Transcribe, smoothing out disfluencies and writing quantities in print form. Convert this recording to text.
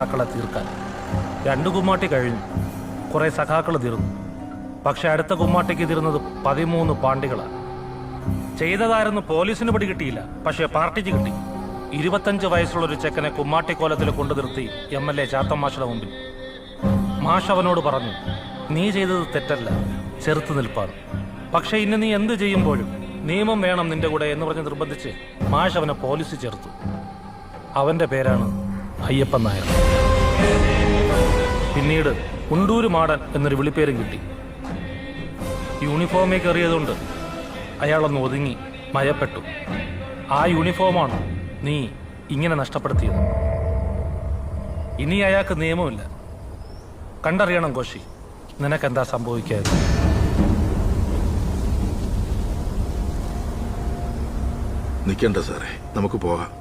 സഖാക്കളെ തീർക്കാൻ 2 കുമ്മാട്ടി കഴിഞ്ഞു. കുറെ സഖാക്കൾ തീർന്നു. പക്ഷെ അടുത്ത കുമ്മാട്ടിക്ക് തീർന്നത് 13 പാണ്ടികളാണ്. ചെയ്തതാരെന്ന് പോലീസിന് പിടികിട്ടിയില്ല, പക്ഷെ പാർട്ടിക്ക് കിട്ടി. 25 വയസ്സുള്ള ഒരു ചെക്കനെ കുമ്മാട്ടിക്കോലത്തിൽ കൊണ്ടു നിർത്തി MLA ചാത്തൻ മാഷയുടെ മുമ്പിൽ. മാഷ് അവനോട് പറഞ്ഞു, നീ ചെയ്തത് തെറ്റല്ല, ചെറുത്തു നിൽപ്പാണ്. പക്ഷെ ഇന്ന് നീ എന്ത് ചെയ്യുമ്പോഴും നിയമം വേണം നിന്റെ കൂടെ എന്ന് പറഞ്ഞ് നിർബന്ധിച്ച് മാഷ് അവനെ പോലീസിൽ ചേർത്തു. അവന്റെ പേരാണ് അയ്യപ്പൻ നായർ. പിന്നീട് ഉണ്ടൂര് മാടൻ എന്നൊരു വിളിപ്പേരും കിട്ടി. യൂണിഫോമിൽ കയറിയതുകൊണ്ട് അയാളൊന്ന് ഒതുങ്ങി മയപ്പെട്ടു. ആ യൂണിഫോമാണ് നീ ഇങ്ങനെ നഷ്ടപ്പെടുത്തിയത്. ഇനി അയാൾക്ക് നിയമമില്ല. കണ്ടറിയണം കോശി, നിനക്കെന്താ സംഭവിക്കാതെ. നിൽക്കണ്ട സാറേ, നമുക്ക് പോകാം.